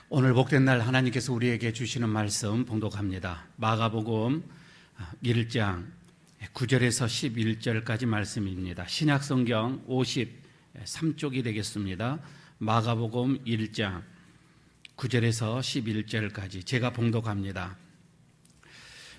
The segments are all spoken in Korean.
오늘 복된 날 하나님께서 우리에게 주시는 말씀 봉독합니다. 마가복음 1장 9절에서 11절까지 말씀입니다. 신약성경 53쪽이 되겠습니다. 마가복음 1장 9절에서 11절까지 제가 봉독합니다.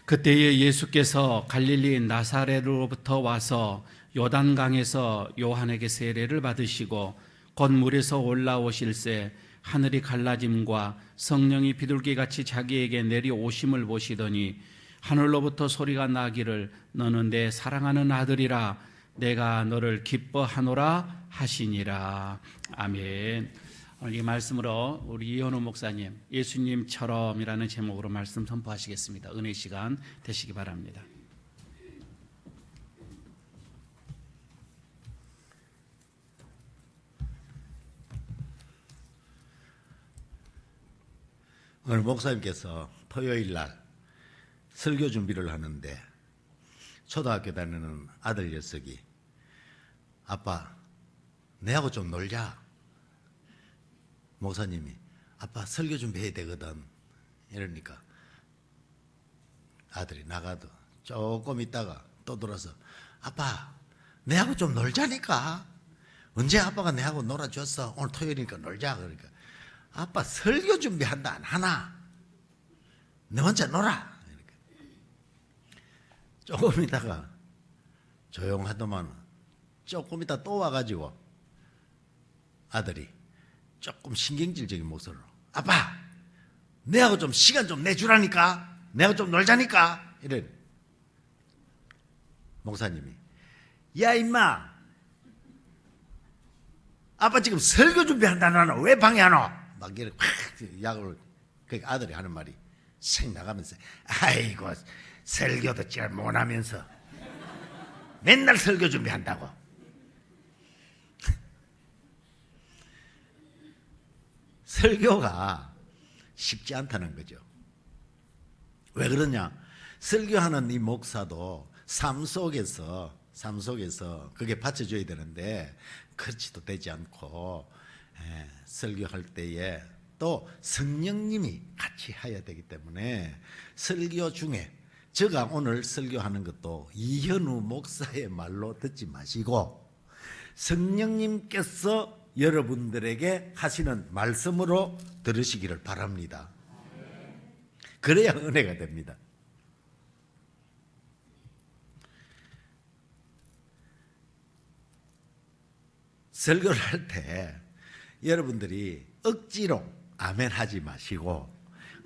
그때에 예수께서 갈릴리 나사렛으로부터 와서 요단강에서 요한에게 세례를 받으시고 곧 물에서 올라오실새 하늘이 갈라짐과 성령이 비둘기같이 자기에게 내려오심을 보시더니 하늘로부터 소리가 나기를 너는 내 사랑하는 아들이라 내가 너를 기뻐하노라 하시니라. 아멘. 오늘 이 말씀으로 우리 이현우 목사님 예수님처럼이라는 제목으로 말씀 선포하시겠습니다. 은혜 시간 되시기 바랍니다. 오늘 목사님께서 토요일 날 설교 준비를 하는데 초등학교 다니는 아들 녀석이 아빠 내하고 좀 놀자. 목사님이 아빠 설교 준비해야 되거든 이러니까 아들이 나가도 조금 있다가 또 돌아서 아빠 내하고 좀 놀자니까. 언제 아빠가 내하고 놀아줬어? 오늘 토요일이니까 놀자. 그러니까 아빠 설교 준비한다 안 하나? 너 혼자 놀아. 조금 있다가 조용하더만 조금 있다 또 와가지고 아들이 조금 신경질적인 목소리로 아빠 내하고 좀 시간 좀 내주라니까. 내하고 좀 놀자니까. 이래. 목사님이 야 임마 아빠 지금 설교 준비한다 나는 왜 방해하노? 막 이렇게 확 약을. 그러니까 아들이 하는 말이 생 나가면서 아이고 설교도 잘 못하면서 맨날 설교 준비한다고. 설교가 쉽지 않다는 거죠. 왜 그러냐? 설교하는 이 목사도 삶 속에서 그게 받쳐줘야 되는데 그렇지도 되지 않고 설교할 때에 또 성령님이 같이 해야 되기 때문에 설교 중에 제가 오늘 설교하는 것도 이현우 목사의 말로 듣지 마시고 성령님께서 여러분들에게 하시는 말씀으로 들으시기를 바랍니다. 그래야 은혜가 됩니다. 설교를 할 때 여러분들이 억지로 아멘 하지 마시고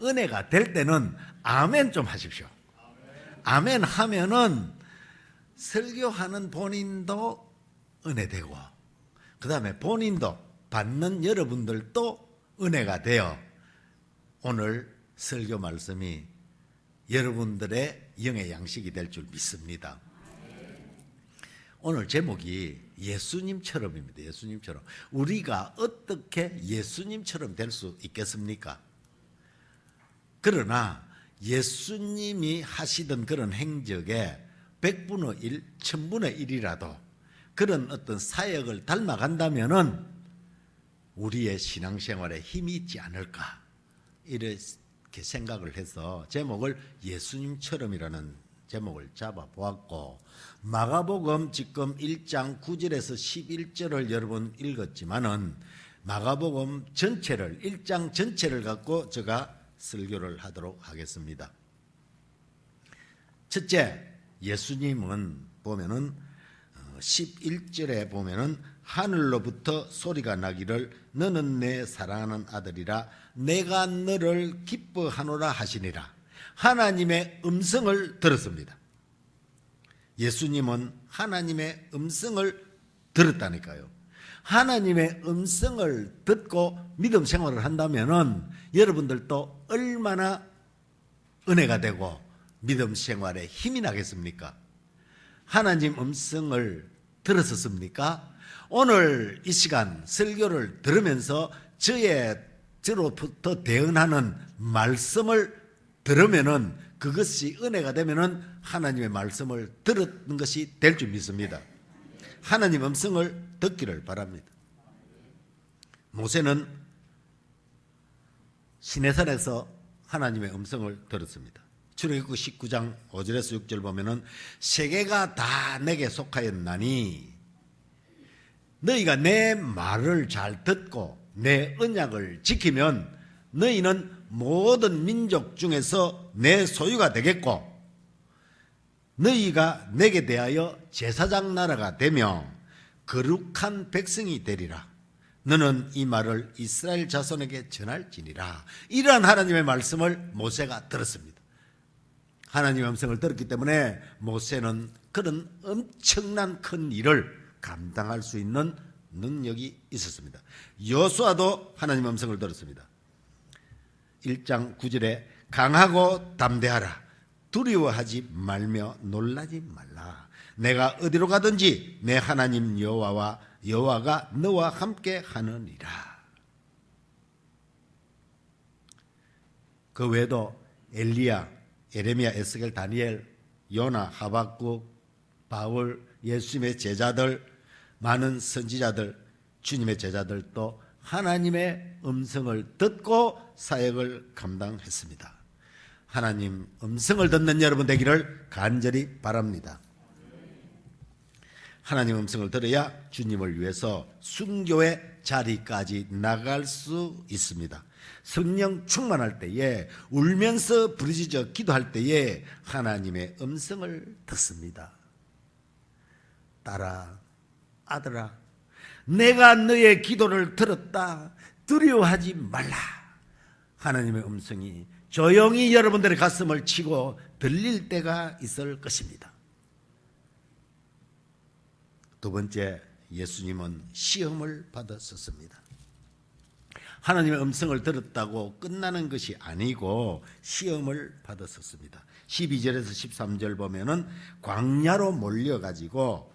은혜가 될 때는 아멘 좀 하십시오. 아멘 하면은 설교하는 본인도 은혜되고 그 다음에 본인도 받는 여러분들도 은혜가 되어 오늘 설교 말씀이 여러분들의 영의 양식이 될 줄 믿습니다. 오늘 제목이 예수님처럼입니다. 예수님처럼. 우리가 어떻게 예수님처럼 될 수 있겠습니까? 그러나 예수님이 하시던 그런 행적에 100분의 1, 1000분의 1이라도 그런 어떤 사역을 닮아간다면은 우리의 신앙생활에 힘이 있지 않을까 이렇게 생각을 해서 제목을 예수님처럼이라는 제목을 잡아보았고 마가복음 지금 1장 9절에서 11절을 여러분 읽었지만은 마가복음 전체를 1장 전체를 갖고 제가 설교를 하도록 하겠습니다. 첫째, 예수님은 보면은 11절에 보면은 하늘로부터 소리가 나기를 너는 내 사랑하는 아들이라 내가 너를 기뻐하노라 하시니라. 하나님의 음성을 들었습니다. 예수님은 하나님의 음성을 들었다니까요. 하나님의 음성을 듣고 믿음 생활을 한다면은 여러분들도 얼마나 은혜가 되고 믿음 생활에 힘이 나겠습니까? 하나님 음성을 들었었습니까? 오늘 이 시간 설교를 들으면서 저로부터 대언하는 말씀을 들으면은 그것이 은혜가 되면은 하나님의 말씀을 들었는 것이 될 줄 믿습니다. 하나님 음성을 듣기를 바랍니다. 모세는 시내산에서 하나님의 음성을 들었습니다. 출애굽기 19장 5절에서 6절 보면은 세계가 다 내게 속하였나니 너희가 내 말을 잘 듣고 내 언약을 지키면 너희는 모든 민족 중에서 내 소유가 되겠고 너희가 내게 대하여 제사장 나라가 되며 거룩한 백성이 되리라. 너는 이 말을 이스라엘 자손에게 전할지니라. 이러한 하나님의 말씀을 모세가 들었습니다. 하나님의 음성을 들었기 때문에 모세는 그런 엄청난 큰 일을 감당할 수 있는 능력이 있었습니다. 여호수아도 하나님의 음성을 들었습니다. 1장 9절에 강하고 담대하라. 두려워하지 말며 놀라지 말라. 내가 어디로 가든지 내 하나님 여호와가 너와 함께 하느니라. 그 외에도 엘리야, 예레미야, 에스겔, 다니엘, 요나, 하박국, 바울, 예수님의 제자들, 많은 선지자들, 주님의 제자들도 하나님의 음성을 듣고 사역을 감당했습니다. 하나님 음성을 듣는 여러분 되기를 간절히 바랍니다. 하나님 음성을 들어야 주님을 위해서 순교의 자리까지 나갈 수 있습니다. 성령 충만할 때에 울면서 부르짖어 기도할 때에 하나님의 음성을 듣습니다. 딸아, 아들아, 내가 너의 기도를 들었다. 두려워하지 말라. 하나님의 음성이 조용히 여러분들의 가슴을 치고 들릴 때가 있을 것입니다. 두 번째, 예수님은 시험을 받았었습니다. 하나님의 음성을 들었다고 끝나는 것이 아니고 시험을 받았었습니다. 12절에서 13절 보면은 광야로 몰려가지고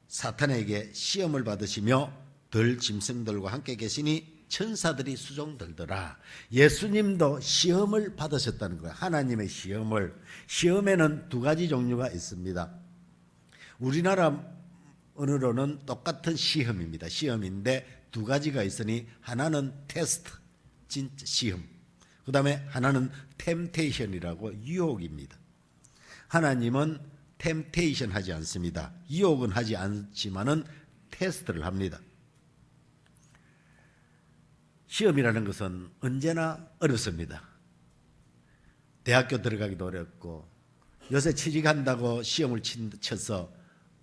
사탄에게 시험을 받으시며 들 짐승들과 함께 계시니 천사들이 수종들더라. 예수님도 시험을 받으셨다는 거예요. 하나님의 시험을. 시험에는 두 가지 종류가 있습니다. 우리나라 언어로는 똑같은 시험입니다. 시험인데 두 가지가 있으니 하나는 테스트, 진짜 시험. 그 다음에 하나는 템테이션이라고 유혹입니다. 하나님은 템테이션 하지 않습니다. 유혹은 하지 않지만은 테스트를 합니다. 시험이라는 것은 언제나 어렵습니다. 대학교 들어가기도 어렵고 요새 취직한다고 시험을 쳐서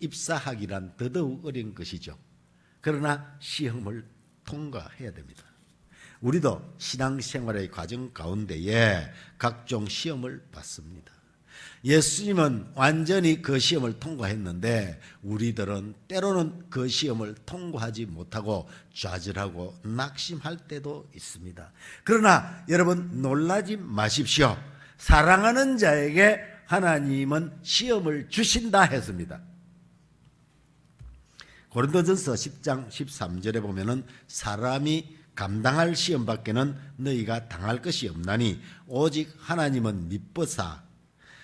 입사하기란 더더욱 어려운 것이죠. 그러나 시험을 통과해야 됩니다. 우리도 신앙생활의 과정 가운데에 각종 시험을 받습니다. 예수님은 완전히 그 시험을 통과했는데 우리들은 때로는 그 시험을 통과하지 못하고 좌절하고 낙심할 때도 있습니다. 그러나 여러분 놀라지 마십시오. 사랑하는 자에게 하나님은 시험을 주신다 했습니다. 고린도전서 10장 13절에 보면은 사람이 감당할 시험밖에는 너희가 당할 것이 없나니 오직 하나님은 미쁘사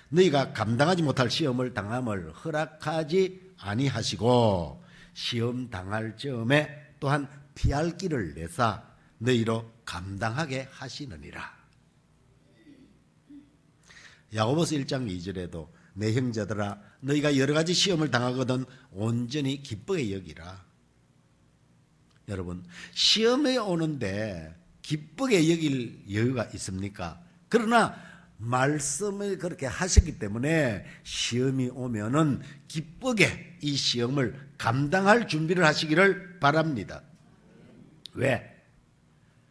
너희가 감당하지 못할 시험을 당함을 허락하지 아니하시고 시험 당할 즈음에 또한 피할 길을 내사 너희로 감당하게 하시느니라. 야고보서 1장 2절에도 내 형제들아 너희가 여러 가지 시험을 당하거든 온전히 기쁘게 여기라. 여러분 시험에 오는데 기쁘게 여길 여유가 있습니까? 그러나 말씀을 그렇게 하셨기 때문에 시험이 오면은 기쁘게 이 시험을 감당할 준비를 하시기를 바랍니다. 왜?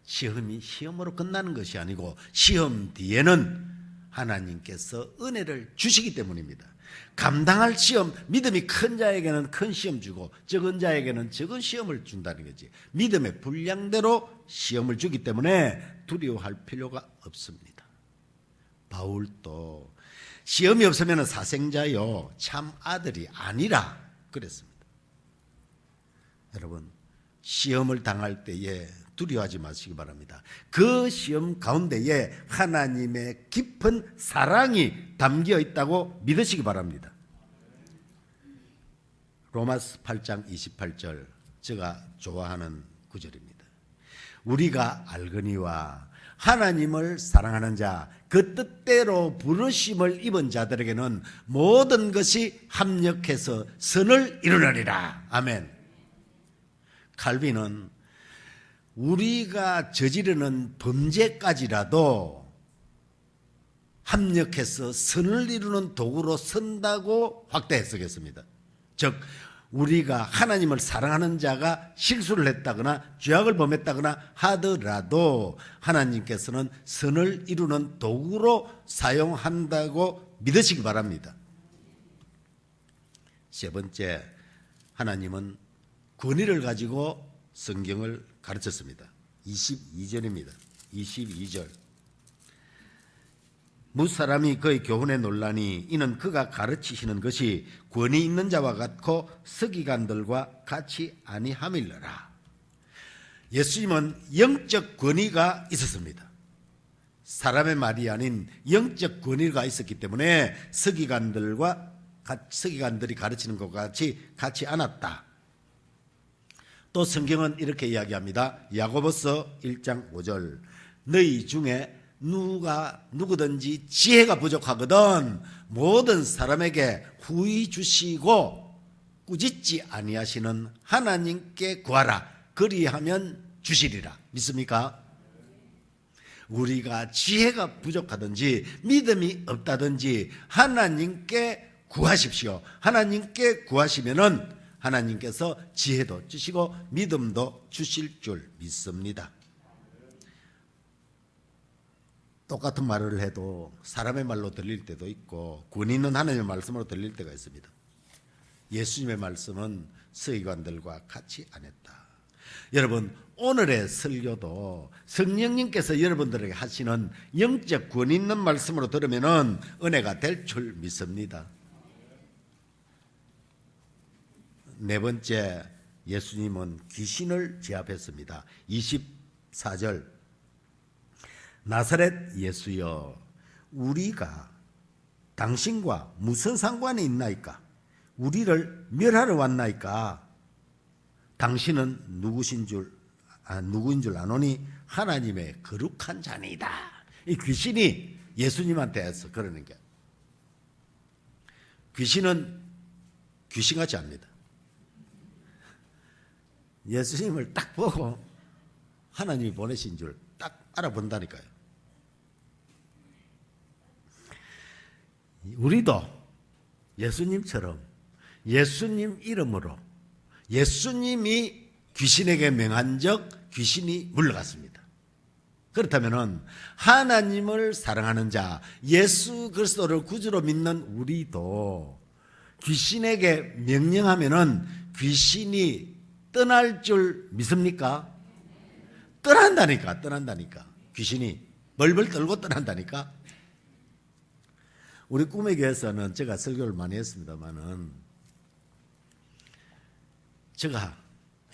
시험이 시험으로 끝나는 것이 아니고 시험 뒤에는 하나님께서 은혜를 주시기 때문입니다. 감당할 시험, 믿음이 큰 자에게는 큰 시험 주고 적은 자에게는 적은 시험을 준다는 거지. 믿음의 분량대로 시험을 주기 때문에 두려워할 필요가 없습니다. 바울도 시험이 없으면 사생자요 참 아들이 아니라 그랬습니다. 여러분 시험을 당할 때에 두려워하지 마시기 바랍니다. 그 시험 가운데에 하나님의 깊은 사랑이 담겨 있다고 믿으시기 바랍니다. 로마서 8장 28절 제가 좋아하는 구절입니다. 우리가 알거니와 하나님을 사랑하는 자, 그 뜻대로 부르심을 입은 자들에게는 모든 것이 합력해서 선을 이루느니라. 아멘. 칼빈은 우리가 저지르는 범죄까지라도 합력해서 선을 이루는 도구로 쓴다고 확대 해석했습니다. 즉 우리가 하나님을 사랑하는 자가 실수를 했다거나 죄악을 범했다거나 하더라도 하나님께서는 선을 이루는 도구로 사용한다고 믿으시기 바랍니다. 세 번째, 하나님은 권위를 가지고 성경을 가르쳤습니다. 22절입니다. 22절. 무사람이 그의 교훈에 놀라니 이는 그가 가르치시는 것이 권위 있는 자와 같고 서기관들과 같이 아니함일러라. 예수님은 영적 권위가 있었습니다. 사람의 말이 아닌 영적 권위가 있었기 때문에 서기관들이 가르치는 것과 같이 않았다. 또 성경은 이렇게 이야기합니다. 야고보서 1장 5절. 너희 중에 누구든지 지혜가 부족하거든 모든 사람에게 후히 주시고 꾸짖지 아니하시는 하나님께 구하라. 그리하면 주시리라. 믿습니까? 우리가 지혜가 부족하든지 믿음이 없다든지 하나님께 구하십시오. 하나님께 구하시면은 하나님께서 지혜도 주시고 믿음도 주실 줄 믿습니다. 똑같은 말을 해도 사람의 말로 들릴 때도 있고 권위 있는 하나님의 말씀으로 들릴 때가 있습니다. 예수님의 말씀은 서기관들과 같이 안 했다. 여러분, 오늘의 설교도 성령님께서 여러분들에게 하시는 영적 권위 있는 말씀으로 들으면 은혜가 될 줄 믿습니다. 네 번째, 예수님은 귀신을 제압했습니다. 24절. 나사렛 예수여, 우리가 당신과 무슨 상관이 있나이까? 우리를 멸하러 왔나이까? 당신은 누구인 줄 아노니 하나님의 거룩한 자니이다. 이 귀신이 예수님한테 해서 그러는 게, 귀신은 귀신같이 합니다. 예수님을 딱 보고 하나님이 보내신 줄 딱 알아본다니까요. 우리도 예수님처럼 예수님 이름으로 예수님이 귀신에게 명한 적 귀신이 물러갔습니다. 그렇다면 하나님을 사랑하는 자, 예수 그리스도를 구주로 믿는 우리도 귀신에게 명령하면은 귀신이 떠날 줄 믿습니까? 떠난다니까. 귀신이 벌벌 떨고 떠난다니까. 우리 꿈의 교회에서는 제가 설교를 많이 했습니다만은, 제가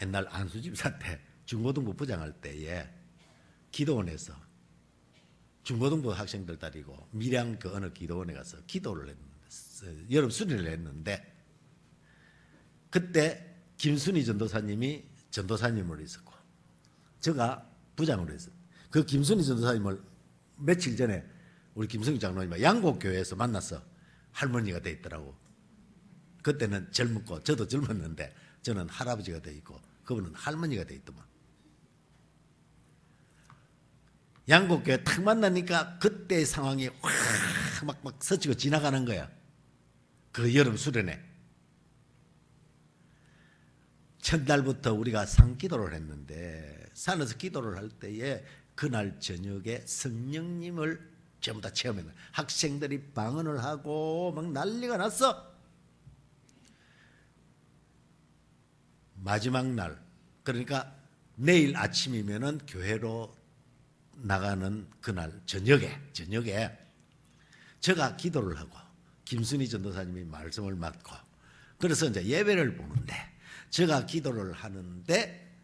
옛날 안수집사 때 중고등부 부장할 때에 기도원에서 중고등부 학생들 데리고 밀양 그 어느 기도원에 가서 기도를 했는데, 여름 수련을 했는데, 그때 김순희 전도사님이 전도사님으로 있었고 제가 부장으로 했어요. 그 김순희 전도사님을 며칠 전에 우리 김성희 장로님과 양곡교회에서 만나서 할머니가 돼 있더라고. 그때는 젊었고 저도 젊었는데 저는 할아버지가 돼 있고 그분은 할머니가 돼 있더만. 양곡교회 탁 만나니까 그때의 상황이 막 스치고 지나가는 거야. 그 여름 수련회. 첫날부터 우리가 상기도를 했는데 산에서 기도를 할 때에 그날 저녁에 성령님을 전부 다 체험했는데 학생들이 방언을 하고 막 난리가 났어. 마지막 날, 그러니까 내일 아침이면은 교회로 나가는 그날 저녁에 제가 기도를 하고 김순희 전도사님이 말씀을 맡고 그래서 이제 예배를 보는데 제가 기도를 하는데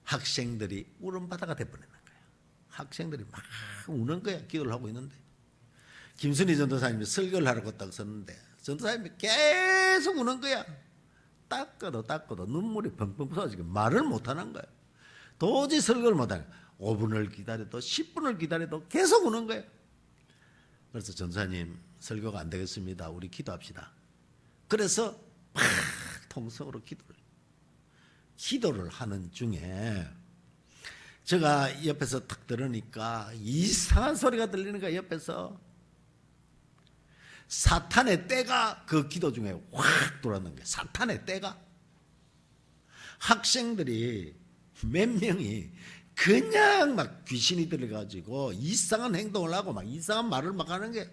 학생들이 울음바다가 돼버리는 거예요. 학생들이 막 우는 거야. 기도를 하고 있는데 김순희 전도사님이 설교를 하러 딱 섰는데 전도사님이 계속 우는 거야. 닦아도 눈물이 펑펑 쏟아지고 말을 못하는 거야. 도저히 설교를 못하는 거야. 5분을 기다려도 10분을 기다려도 계속 우는 거예요. 그래서 전사님 설교가 안 되겠습니다. 우리 기도합시다. 그래서 막 통성으로 기도를 하는 중에 제가 옆에서 탁 들으니까 이상한 소리가 들리는 거야. 옆에서 사탄의 떼가 그 기도 중에 확 돌았는 거예요. 사탄의 떼가. 학생들이 몇 명이 그냥 막 귀신이 들어가지고 이상한 행동을 하고 막 이상한 말을 막 하는 게.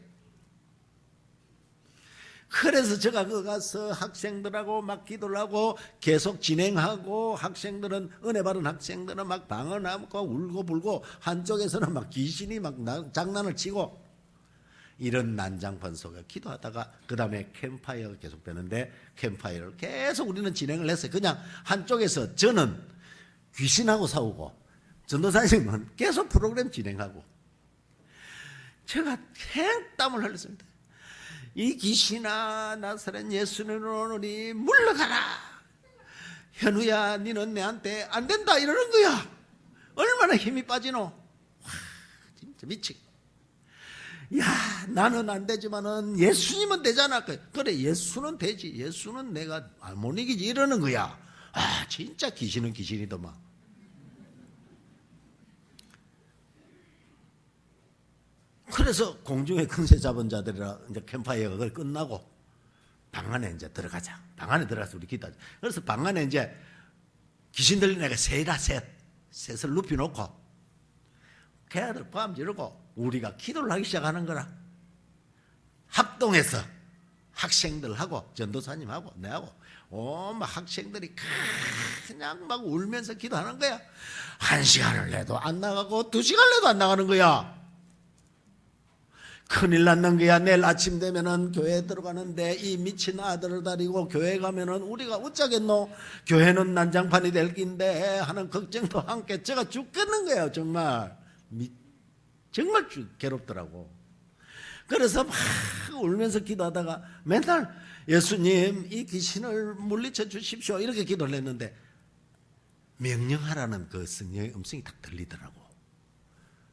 그래서 제가 그 가서 학생들하고 막 기도를 하고 계속 진행하고, 학생들은, 은혜 받은 학생들은 막 방언하고 울고 불고, 한쪽에서는 막 귀신이 막 장난을 치고, 이런 난장판 속에 기도하다가 그 다음에 캠파이어가 계속되는데, 캠파이어를 계속 우리는 진행을 했어요. 그냥 한쪽에서 저는 귀신하고 싸우고 전도사님은 계속 프로그램 진행하고, 제가 행땀을 흘렸습니다. 이 귀신아, 나사렛 예수님으로 오니 물러가라. 현우야, 니는 내한테 안 된다 이러는 거야. 얼마나 힘이 빠지노. 와, 진짜 미치겠다. 야, 나는 안 되지만은 예수님은 되잖아. 그래, 예수는 되지. 예수는 내가 못 이기지 이러는 거야. 아, 진짜 귀신은 귀신이더만. 그래서 공중에 근세 잡은 자들이라 이제 캠파이어가 끝나고 방 안에 이제 들어가자. 방 안에 들어가서 우리 기도하자. 그래서 방 안에 이제 귀신 들린 애가 셋을 눕혀놓고 걔들 밤 지르고 우리가 기도를 하기 시작하는 거라. 합동해서 학생들하고 전도사님하고 내하고 막 학생들이 그냥 막 울면서 기도하는 거야. 1시간을 내도 안 나가고 2시간 내도 안 나가는 거야. 큰일 났는 거야. 내일 아침 되면은 교회 들어가는데 이 미친 아들을 데리고 교회 가면은 우리가 어쩌겠노? 교회는 난장판이 될 긴데 하는 걱정도 함께 제가 죽겠는 거예요. 정말 정말 괴롭더라고. 그래서 막 울면서 기도하다가 맨날 예수님 이 귀신을 물리쳐 주십시오 이렇게 기도를 했는데 명령하라는 그 성령의 음성이 딱 들리더라고.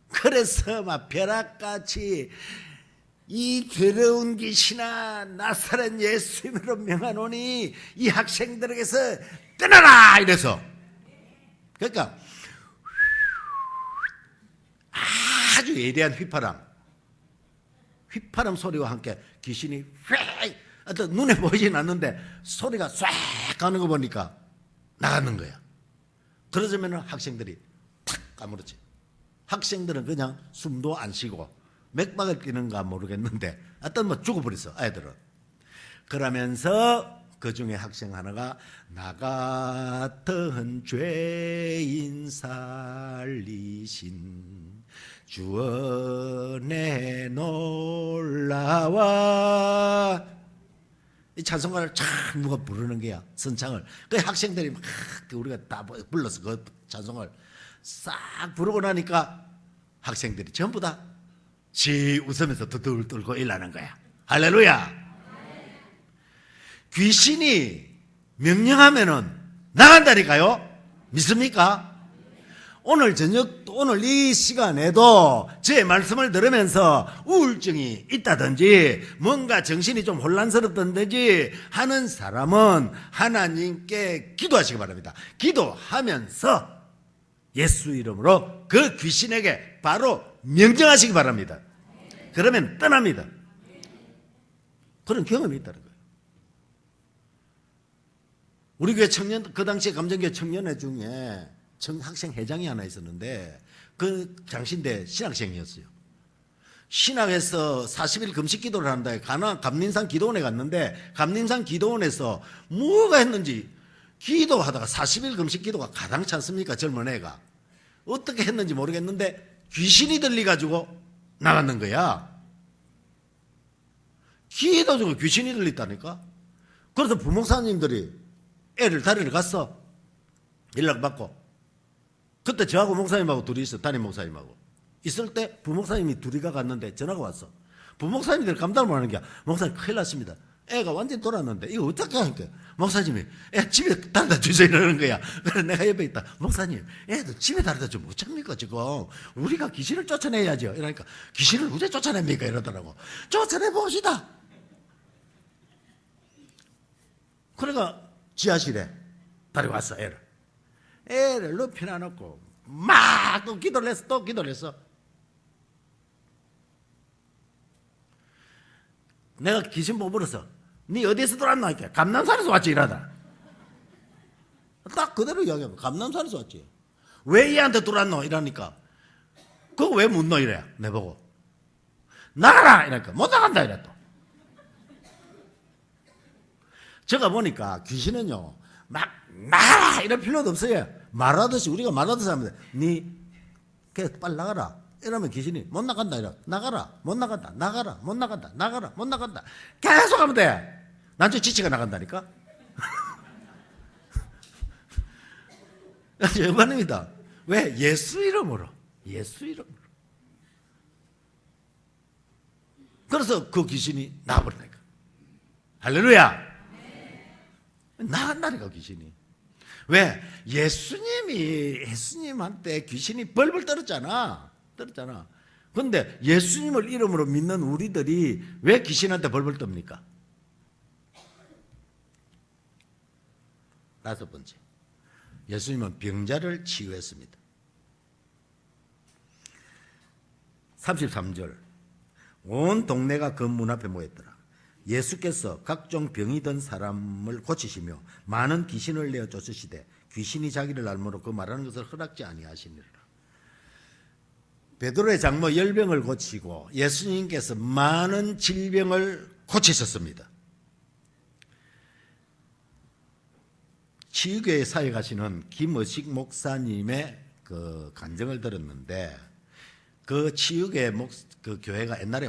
그래서 막 벼락같이 이 더러운 귀신아, 나사렛 예수님으로 명하노니 이 학생들에게서 떠나라 이래서. 그러니까 아주 예리한 휘파람 소리와 함께 귀신이 어떤 눈에 보이진 않는데 소리가 싹 가는 거 보니까 나가는 거야. 그러자면 학생들이 탁 까무러지. 학생들은 그냥 숨도 안 쉬고 맥박을 뛰는가 모르겠는데 어떤 뭐 죽어버렸어 아이들은. 그러면서 그 중에 학생 하나가 나 같은 죄인 살리신 주 은혜 놀라와 이 찬송가를 참 누가 부르는 거야. 선창을. 그 학생들이 막 우리가 다 불러서 그 찬송을 싹 부르고 나니까 학생들이 전부 다 지 웃으면서 두들 떨고 일하는 거야. 할렐루야. 귀신이 명령하면은 나간다니까요. 믿습니까? 오늘 저녁, 오늘 이 시간에도 제 말씀을 들으면서 우울증이 있다든지 뭔가 정신이 좀 혼란스럽다든지 하는 사람은 하나님께 기도하시기 바랍니다. 기도하면서 예수 이름으로 그 귀신에게 바로 명령하시기 바랍니다. 그러면 떠납니다. 그런 경험이 있다는 거예요. 우리 교회 청년, 그 당시에 감정교회 청년회 중에 학생 회장이 하나 있었는데 그 장신대 신학생이었어요. 신학에서 40일 금식 기도를 한다. 감림산 기도원에 갔는데 감림산 기도원에서 뭐가 했는지 기도하다가 40일 금식 기도가 가당치 않습니까? 젊은 애가. 어떻게 했는지 모르겠는데 귀신이 들려가지고 나갔는 거야. 기도 중에 귀신이 들렸다니까. 그래서 부목사님들이 애를 다리를 갔어. 연락받고. 그때 저하고 목사님하고 둘이 있어. 담임 목사님하고. 있을 때 부목사님이 둘이가 갔는데 전화가 왔어. 부목사님들 감당을 못하는 게 목사님 큰일 났습니다. 애가 완전히 돌았는데 이거 어떻게 하니까 목사님이 애 집에 달다 주세요 이러는 거야. 그래서 내가 옆에 있다. 목사님 애도 집에 달다 주면 어쩝니까 지금 우리가 귀신을 쫓아내야죠. 이러니까 귀신을 어째 쫓아냅니까 이러더라고. 쫓아내 봅시다. 그러니까 지하실에 데려왔어 애를 높여놔놓고 막 또 기도를 했어. 내가 귀신 보고 물었어. 니 어디서 들어왔나? 이렇게 감남산에서 왔지 이러다. 딱 그대로 이야기하고 감남산에서 왔지. 왜 얘한테 들어왔노? 이러니까 그거 왜 묻노? 이래 내보고 나가라! 이러니까 못 나간다 이래 또. 제가 보니까 귀신은요 막 나가라! 이럴 필요도 없어요. 말하듯이 우리가 말하듯이 하면 돼. 니 빨리 나가라. 이러면 귀신이 못 나간다 이래. 나가라 못 나간다 나가라 못 나간다 나가라 못 나간다 계속 하면 돼. 난 저 지치가 나간다니까. 정말입니다. 왜? 예수 이름으로. 그래서 그 귀신이 나와버리니까. 할렐루야. 나간다니까 귀신이. 왜? 예수님한테 귀신이 벌벌 떨었잖아. 그런데 예수님을 이름으로 믿는 우리들이 왜 귀신한테 벌벌 떱니까? 다섯 번째, 예수님은 병자를 치유했습니다. 33절, 온 동네가 그 문 앞에 모였더라. 예수께서 각종 병이 든 사람을 고치시며 많은 귀신을 내어 쫓으시되 귀신이 자기를 알므로 그 말하는 것을 허락지 아니하시니라. 베드로의 장모 열병을 고치고 예수님께서 많은 질병을 고치셨습니다. 치유교회 사역하시는 김의식 목사님의 그 간증을 들었는데 그 치유교회 그 교회가 옛날에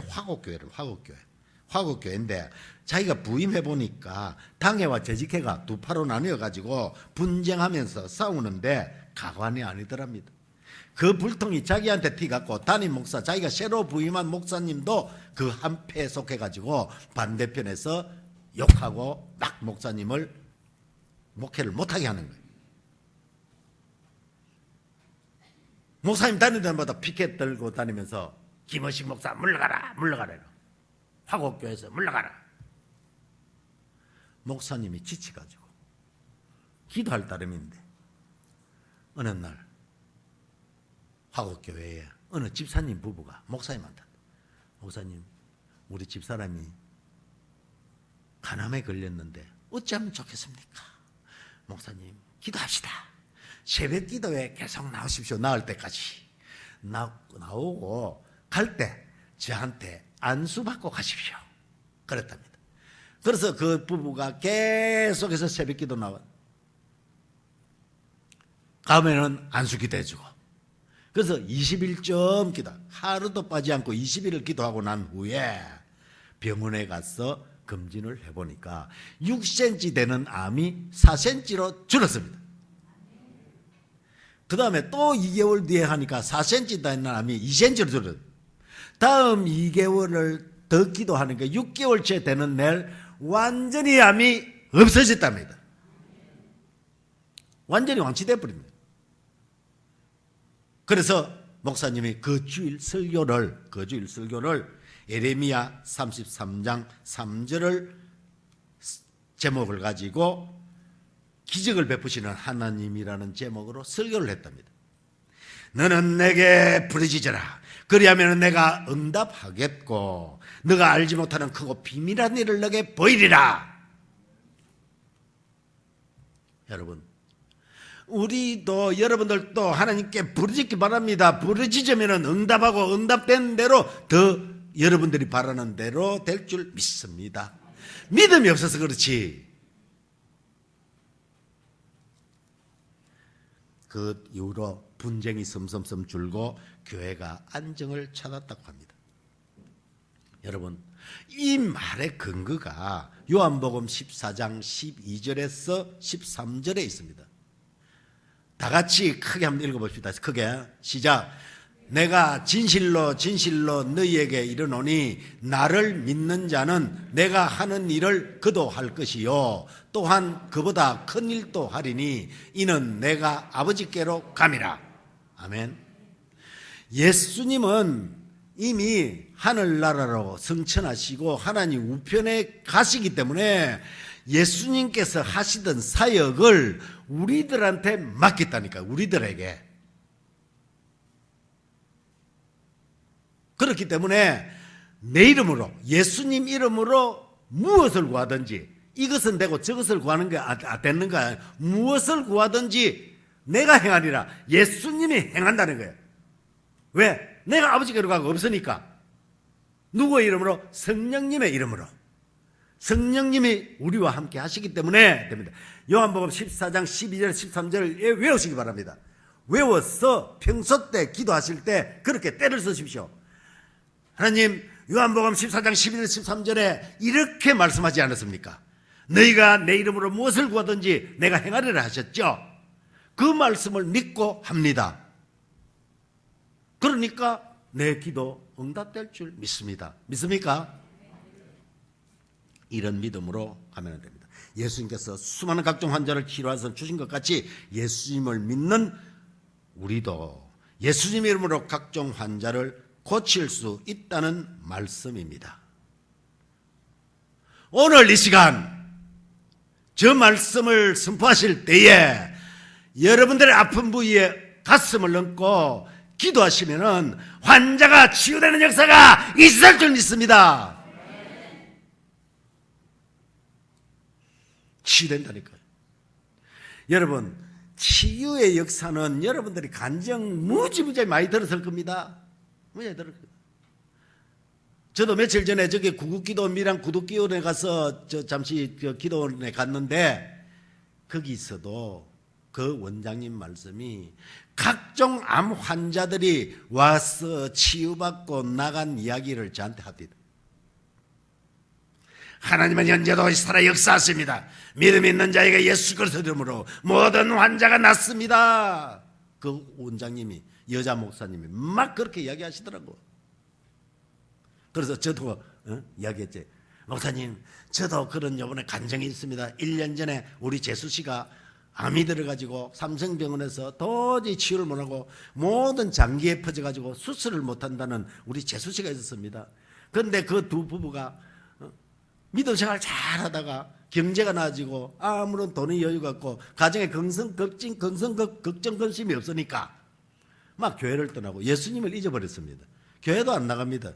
화곡교회인데 자기가 부임해 보니까 당회와 재직회가 두 파로 나뉘어 가지고 분쟁하면서 싸우는데 가관이 아니더랍니다. 그 불통이 자기한테 튀갖고 담임 목사, 자기가 새로 부임한 목사님도 그 한 패에 속해가지고 반대편에서 욕하고 막 목사님을 목회를 못하게 하는 거예요. 목사님 다니는 데마다 피켓 들고 다니면서 김의식 목사 물러가라. 화곡교회에서 물러가라. 목사님이 지치가지고 기도할 따름인데 어느 날 화곡교회에 어느 집사님 부부가 목사님한테, 목사님 우리 집사람이 간암에 걸렸는데 어찌하면 좋겠습니까? 목사님 기도합시다. 새벽 기도에 계속 나오십시오. 나을 때까지. 나오고 갈 때 저한테 안수받고 가십시오. 그랬답니다. 그래서 그 부부가 계속해서 새벽 기도 나와. 다음에는 안수 기도해주고. 그래서 20일 기도, 하루도 빠지 않고 20일을 기도하고 난 후에 병원에 가서 검진을 해보니까 6cm 되는 암이 4cm로 줄었습니다. 그 다음에 또 2개월 뒤에 하니까 4cm 되는 암이 2cm로 줄었어요. 다음 2개월을 더 기도하니까 6개월째 되는 날 완전히 암이 없어졌답니다. 완전히 완치돼 버립니다. 그래서 목사님이 그 주일 설교를 예레미야 33장 3절을 제목을 가지고 기적을 베푸시는 하나님이라는 제목으로 설교를 했답니다. 너는 내게 부르짖어라. 그리하면 내가 응답하겠고 너가 알지 못하는 크고 비밀한 일을 너게 보이리라. 여러분, 우리도 여러분들도 하나님께 부르짖기 바랍니다. 부르짖으면 응답하고 응답된 대로 더 여러분들이 바라는 대로 될 줄 믿습니다. 믿음이 없어서 그렇지. 그 이후로 분쟁이 섬섬섬 줄고 교회가 안정을 찾았다고 합니다. 여러분, 이 말의 근거가 요한복음 14장 12절에서 13절에 있습니다. 다 같이 크게 한번 읽어봅시다. 크게 시작. 내가 진실로 진실로 너희에게 이르노니 나를 믿는 자는 내가 하는 일을 그도 할 것이요 또한 그보다 큰 일도 하리니 이는 내가 아버지께로 감이라. 아멘. 예수님은 이미 하늘나라로 승천하시고 하나님 우편에 가시기 때문에 예수님께서 하시던 사역을 우리들한테 맡겼다니까요. 우리들에게. 그렇기 때문에 내 이름으로, 예수님 이름으로 무엇을 구하든지, 이것은 되고 저것을 구하는 게 되는 거야. 무엇을 구하든지 내가 행하리라. 예수님이 행한다는 거예요. 왜? 내가 아버지께로 가고 없으니까. 누구의 이름으로? 성령님의 이름으로. 성령님이 우리와 함께 하시기 때문에 됩니다. 요한복음 14장 12절 13절을 외우시기 바랍니다. 외워서 평소 때 기도하실 때 그렇게 때를 쓰십시오. 하나님, 요한복음 14장 12절 13절에 이렇게 말씀하지 않았습니까? 너희가 내 이름으로 무엇을 구하든지 내가 행하리라 하셨죠. 그 말씀을 믿고 합니다. 그러니까 내 기도 응답될 줄 믿습니다. 믿습니까? 이런 믿음으로 가면 됩니다. 예수님께서 수많은 각종 환자를 치료하셔서 주신 것 같이 예수님을 믿는 우리도 예수님 이름으로 각종 환자를 고칠 수 있다는 말씀입니다. 오늘 이 시간 저 말씀을 선포하실 때에 여러분들의 아픈 부위에 가슴을 얹고 기도하시면은 환자가 치유되는 역사가 있을 줄 믿습니다. 치유된다니까요. 여러분, 치유의 역사는 여러분들이 간증 무지무지 많이 들었을 겁니다. 무지무지 들었을 겁니다. 저도 며칠 전에 저기 구국기도 미랑 구독기도원에 가서 잠시 기도원에 갔는데 거기서도 그 원장님 말씀이 각종 암 환자들이 와서 치유받고 나간 이야기를 저한테 합니다. 하나님은 현재도 살아 역사하십니다. 믿음 있는 자에게 예수 그리스도 이름으로 모든 환자가 낫습니다. 그 원장님이, 여자 목사님이 막 그렇게 이야기하시더라고. 그래서 저도 이야기했지. 목사님, 저도 그런 요번에 간증이 있습니다. 1년 전에 우리 재수 씨가 암이 들어가지고 삼성병원에서 도저히 치유를 못하고 모든 장기에 퍼져가지고 수술을 못한다는 우리 재수 씨가 있었습니다. 그런데 그 두 부부가 믿음 생활 잘 하다가 경제가 나아지고 아무런 돈의 여유가 없고 가정에 걱정심이 없으니까 막 교회를 떠나고 예수님을 잊어버렸습니다. 교회도 안 나갑니다.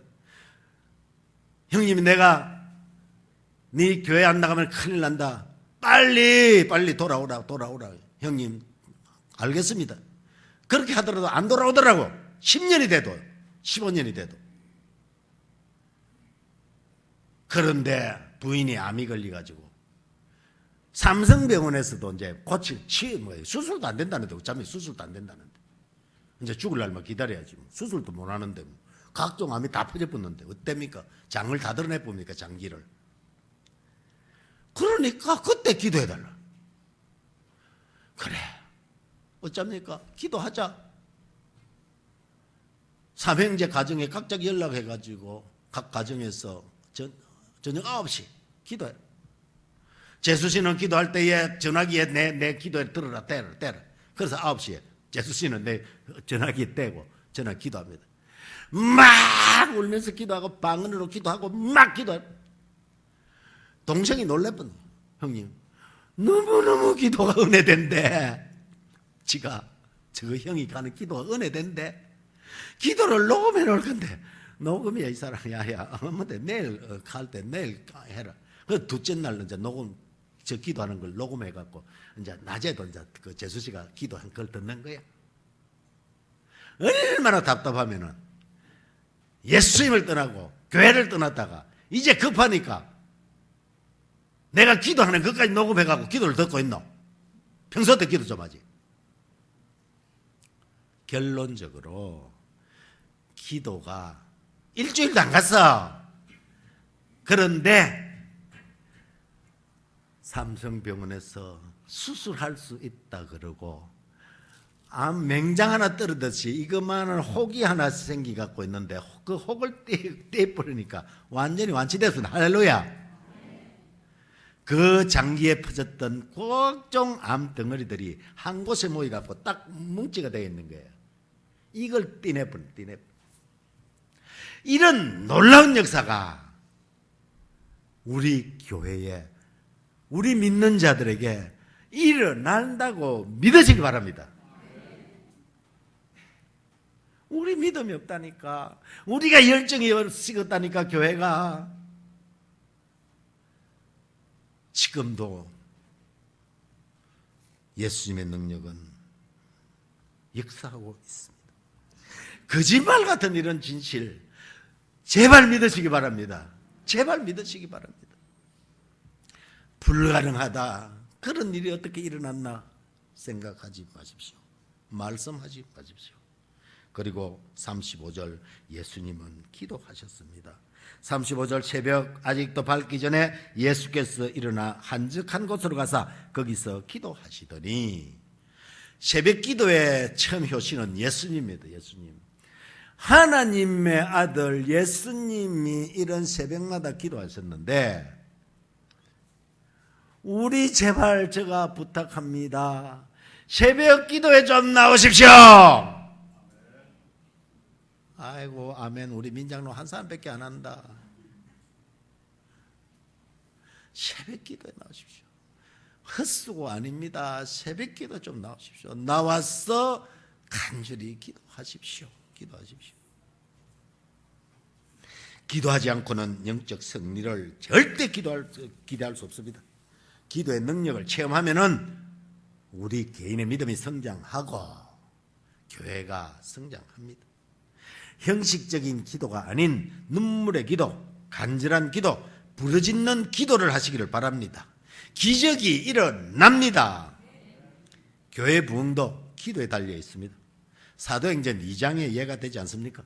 형님이 내가 네 교회 안 나가면 큰일 난다. 빨리 돌아오라. 형님 알겠습니다. 그렇게 하더라도 안 돌아오더라고. 10년이 돼도 15년이 돼도. 그런데 부인이 암이 걸려가지고 삼성병원에서도 이제 수술도 안 된다는데, 어차피 수술도 안 된다는데 이제 죽을 날만 기다려야지. 수술도 못 하는데 각종 암이 다 퍼져붙는데 어땠습니까? 장을 다 드러내봅니까? 장기를. 그러니까 그때 기도해달라. 그래, 어쩝니까? 기도하자. 삼형제 가정에 각자 연락해가지고 각 가정에서 저녁 9시 기도해. 재수씨는 기도할 때에 전화기에 내 기도에 들어라, 때라. 그래서 9시에 재수씨는 내 전화기에 떼고 전화 기도합니다. 막 울면서 기도하고 방언으로 기도하고 막 기도해. 동생이 놀랬거든요. 형님, 너무너무 기도가 은혜된대. 지가 저거 형이 가는 기도가 은혜된대. 기도를 녹음해 놓을 건데 녹음이야 이 사람. 야야 엄마한테 내일 갈 때 내일 해라. 그 둘째 날 이제 녹음 저 기도하는 걸 녹음해 갖고 이제 낮에도 이제 그 재수 씨가 기도한 걸 듣는 거야. 얼마나 답답하면은 예수님을 떠나고 교회를 떠났다가 이제 급하니까 내가 기도하는 것까지 녹음해 갖고 기도를 듣고 있노. 평소 때 기도 좀 하지. 결론적으로 기도가 일주일도 안 갔어. 그런데 삼성병원에서 수술할 수 있다 그러고 맹장 하나 떨어듯이 이것만은 혹이 하나 생기 갖고 있는데 그 혹을 떼버리니까 완전히 완치됐습니다. 할렐루야. 그 장기에 퍼졌던 각종 암 덩어리들이 한 곳에 모여 갖고 딱 뭉치가 되어 있는 거예요. 이걸 떼내버린. 이런 놀라운 역사가 우리 교회에, 우리 믿는 자들에게 일어난다고 믿으시기 바랍니다. 우리 믿음이 없다니까. 우리가 열정이 식었다니까. 교회가 지금도 예수님의 능력은 역사하고 있습니다. 거짓말 같은 이런 진실 제발 믿으시기 바랍니다. 제발 믿으시기 바랍니다. 불가능하다, 그런 일이 어떻게 일어났나 생각하지 마십시오. 말씀하지 마십시오. 그리고 35절, 예수님은 기도하셨습니다. 35절, 새벽 아직도 밝기 전에 예수께서 일어나 한적한 곳으로 가서 거기서 기도하시더니, 새벽 기도의 처음 효신은 예수님입니다. 예수님, 하나님의 아들 예수님이 이런 새벽마다 기도하셨는데, 우리 제발 제가 부탁합니다. 새벽 기도에 좀 나오십시오. 아이고, 아멘. 우리 민장로 한 사람밖에 안 한다. 새벽 기도에 나오십시오. 헛수고 아닙니다. 새벽 기도 좀 나오십시오. 나와서 간절히 기도하십시오. 기도하십시오. 기도하지 않고는 영적 승리를 절대 기대할 수 없습니다. 기도의 능력을 체험하면은 우리 개인의 믿음이 성장하고 교회가 성장합니다. 형식적인 기도가 아닌 눈물의 기도, 간절한 기도, 부르짖는 기도를 하시기를 바랍니다. 기적이 일어납니다. 교회 부흥도 기도에 달려 있습니다. 사도행전 2장의 예가 되지 않습니까?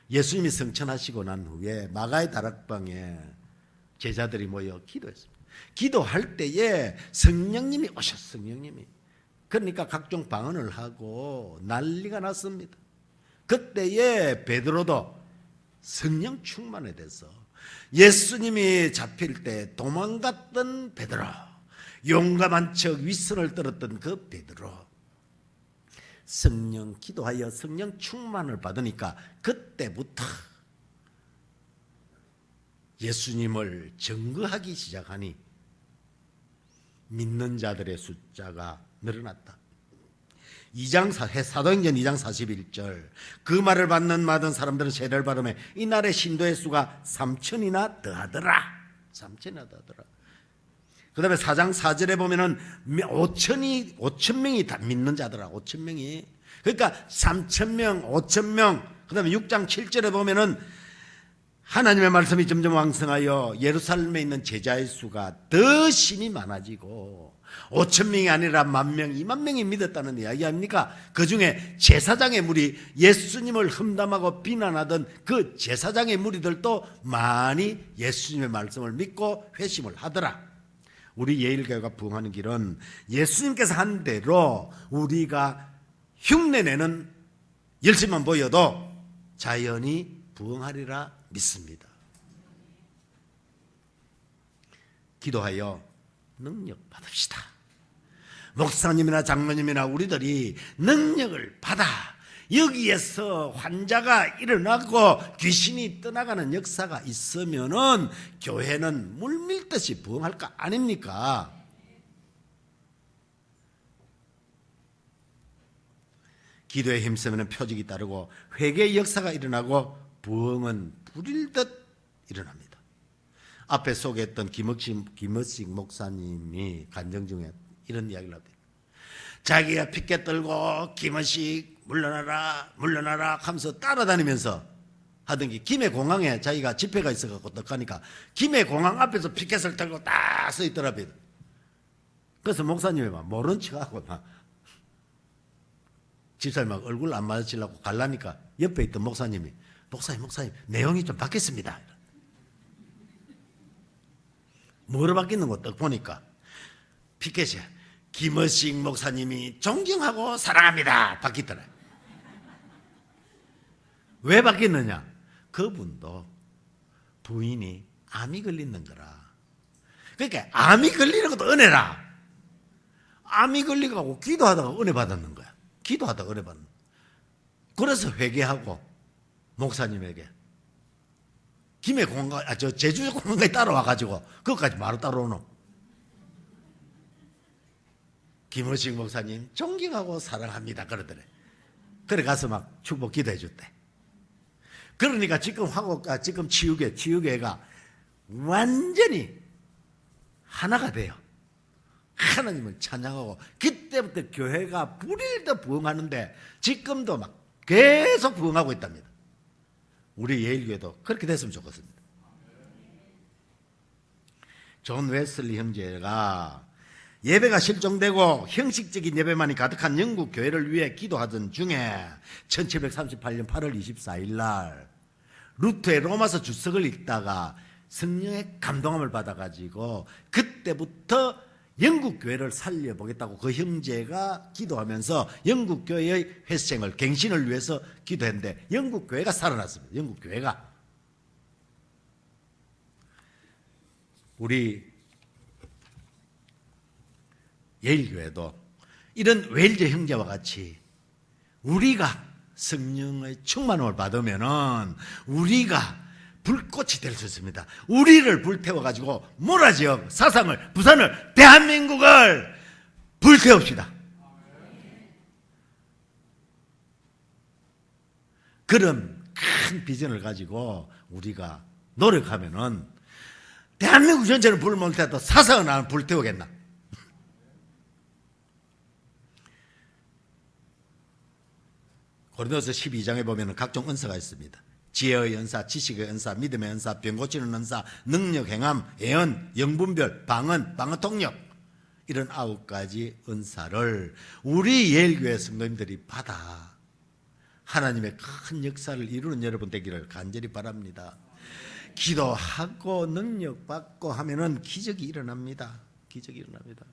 예수님이 성천하시고 난 후에 마가의 다락방에 제자들이 모여 기도했습니다. 기도할 때에 성령님이 오셨어요. 성령님이. 그러니까 각종 방언을 하고 난리가 났습니다. 그때에 베드로도 성령 충만에 대해서, 예수님이 잡힐 때 도망갔던 베드로, 용감한 척 윗선을 떨었던 그 베드로, 성령 기도하여 성령 충만을 받으니까 그때부터 예수님을 증거하기 시작하니 믿는 자들의 숫자가 늘어났다. 사도행전 2장 41절, 그 말을 받는 사람들은 세례를 받으며 이날의 신도의 수가 3,000이나 더하더라. 3,000이나 더하더라. 그 다음에 4장 4절에 보면은 5,000명이 다 믿는 자더라. 5,000명이. 그러니까 3,000명, 5,000명. 그 다음에 6장 7절에 보면은 하나님의 말씀이 점점 왕성하여 예루살렘에 있는 제자의 수가 더 심히 많아지고 5,000명이 아니라 10,000명, 20,000명이 믿었다는 이야기 아닙니까? 그 중에 제사장의 무리, 예수님을 험담하고 비난하던 그 제사장의 무리들도 많이 예수님의 말씀을 믿고 회심을 하더라. 우리 예일교회가 부흥하는 길은 예수님께서 한 대로 우리가 흉내내는 열심만 보여도 자연히 부흥하리라 믿습니다. 기도하여 능력 받읍시다. 목사님이나 장로님이나 우리들이 능력을 받아 여기에서 환자가 일어나고 귀신이 떠나가는 역사가 있으면은 교회는 물밀듯이 부흥할 거 아닙니까? 기도에 힘쓰면 표적이 따르고 회개의 역사가 일어나고 부흥은 불일듯 일어납니다. 앞에 소개했던 김어식 목사님이 간증 중에 이런 이야기를 합니다. 자기가 피켓 들고 김어식 물러나라 물러나라 하면서 따라다니면서 하던 게 김해공항에 자기가 집회가 있어갖고 떡하니까 김해공항 앞에서 피켓을 들고 딱 서 있더랍니다. 그래서 목사님이 막 모른 척하고 막 집사님 막 얼굴 안 마주치려고 갈라니까 옆에 있던 목사님 내용이 좀 바뀌었습니다. 뭐로 바뀌는 거 딱 보니까 피켓에 김어식 목사님이 존경하고 사랑합니다 바뀌더라. 왜 바뀌느냐? 그분도 부인이 암이 걸리는 거라. 그러니까 암이 걸리는 것도 은혜라. 암이 걸리고 기도하다가 은혜 받았는 거야. 기도하다가 은혜 받는 거야. 그래서 회개하고 목사님에게 김해 공항, 제주 공항까지 따라와가지고 그것까지 바로 따라오노. 김어식 목사님 존경하고 사랑합니다 그러더래. 그래 가서 막 축복 기도해 줬대. 그러니까 지금 치유계가 완전히 하나가 돼요. 하나님을 찬양하고 그때부터 교회가 불일도 부흥하는데 지금도 막 계속 부흥하고 있답니다. 우리 예일교회도 그렇게 됐으면 좋겠습니다. 존 웨슬리 형제가 예배가 실종되고 형식적인 예배만이 가득한 영국 교회를 위해 기도하던 중에 1738년 8월 24일 날 루터의 로마서 주석을 읽다가 성령의 감동함을 받아가지고 그때부터 영국 교회를 살려보겠다고 그 형제가 기도하면서 영국 교회의 회생을 갱신을 위해서 기도했는데 영국 교회가 살아났습니다. 영국 교회가. 우리 예일교회도 이런 웨일즈 형제와 같이 우리가 성령의 충만함을 받으면은 우리가 불꽃이 될 수 있습니다. 우리를 불태워가지고 모라지역, 사상을, 부산을, 대한민국을 불태웁시다. 그런 큰 비전을 가지고 우리가 노력하면은 대한민국 전체를 불을 못 태워도 사상을 나는 불태우겠나? 고린도서 12장에 보면 각종 은사가 있습니다. 지혜의 은사, 지식의 은사, 믿음의 은사, 병 고치는 은사, 능력, 행함, 예언, 영분별, 방언 통역, 이런 9가지 은사를 우리 예일교회 성도님들이 받아 하나님의 큰 역사를 이루는 여러분 되기를 간절히 바랍니다. 기도하고 능력 받고 하면은 기적이 일어납니다. 기적이 일어납니다.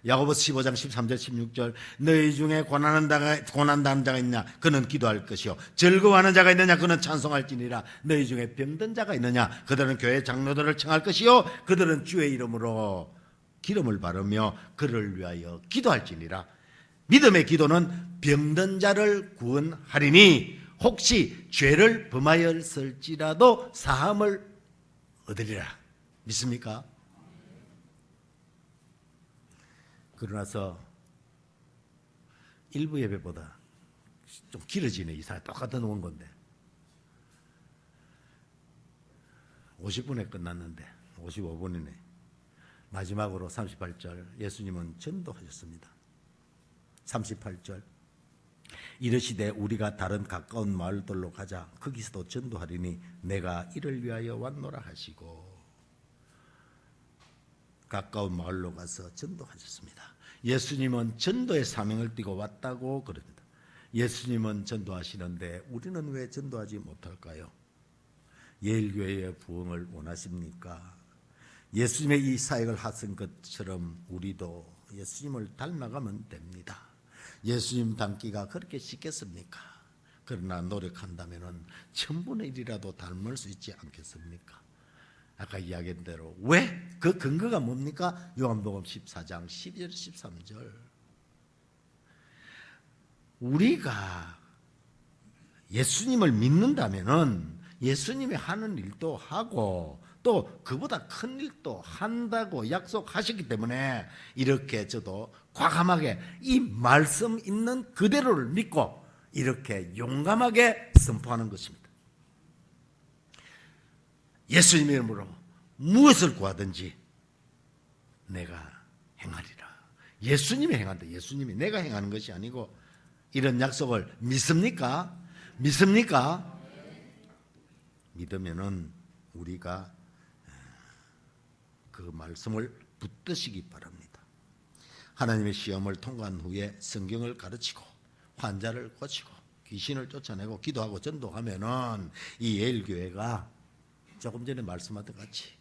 야고보서 15장 13절 16절 너희 중에 고난당하는 자가 있냐 그는 기도할 것이요 즐거워하는 자가 있느냐 그는 찬송할지니라. 너희 중에 병든 자가 있느냐 그들은 교회 장로들을 청할 것이요 그들은 주의 이름으로 기름을 바르며 그를 위하여 기도할지니라. 믿음의 기도는 병든 자를 구원하리니 혹시 죄를 범하였을지라도 사함을 얻으리라. 믿습니까? 그러나서 일부 예배보다 좀 길어지네. 이사람 똑같은 원고인데 50분에 끝났는데 55분이네. 마지막으로 38절 예수님은 전도하셨습니다. 38절 이르시되 우리가 다른 가까운 마을들로 가자 거기서도 전도하리니 내가 이를 위하여 왔노라 하시고 가까운 마을로 가서 전도하셨습니다. 예수님은 전도의 사명을 띠고 왔다고 그럽니다. 예수님은 전도하시는데 우리는 왜 전도하지 못할까요? 예일교회의 부흥을 원하십니까? 예수님의 이 사역을 하신 것처럼 우리도 예수님을 닮아가면 됩니다. 예수님 닮기가 그렇게 쉽겠습니까? 그러나 노력한다면 1000분의 1이라도 닮을 수 있지 않겠습니까? 아까 이야기한 대로 왜? 그 근거가 뭡니까? 요한복음 14장 12절 13절 우리가 예수님을 믿는다면은 예수님이 하는 일도 하고 또 그보다 큰 일도 한다고 약속하셨기 때문에 이렇게 저도 과감하게 이 말씀 있는 그대로를 믿고 이렇게 용감하게 선포하는 것입니다. 예수님 이름으로 무엇을 구하든지 내가 행하리라. 예수님이 행한다. 예수님이 내가 행하는 것이 아니고 이런 약속을 믿습니까? 믿습니까? 믿으면은 우리가 그 말씀을 붙드시기 바랍니다. 하나님의 시험을 통과한 후에 성경을 가르치고 환자를 고치고 귀신을 쫓아내고 기도하고 전도하면은 이 예일교회가 조금 전에 말씀하던 같이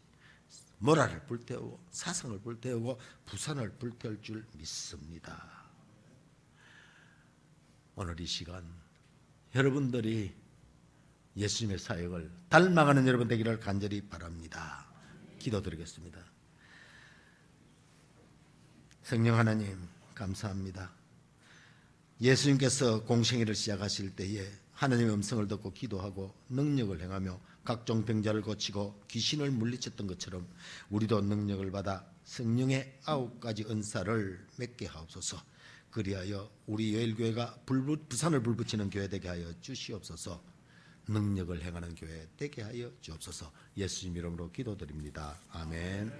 모라를 불태우고 사상을 불태우고 부산을 불태울 줄 믿습니다. 오늘 이 시간 여러분들이 예수님의 사역을 닮아가는 여러분 되기를 간절히 바랍니다. 기도드리겠습니다. 성령 하나님 감사합니다. 예수님께서 공생애를 시작하실 때에 하나님의 음성을 듣고 기도하고 능력을 행하며 각종 병자를 고치고 귀신을 물리쳤던 것처럼 우리도 능력을 받아 성령의 9가지 은사를 맺게 하옵소서. 그리하여 우리 요일교회가 부산을 불붙이는 교회 되게 하여 주시옵소서. 능력을 행하는 교회 되게 하여 주옵소서. 예수님 이름으로 기도드립니다. 아멘.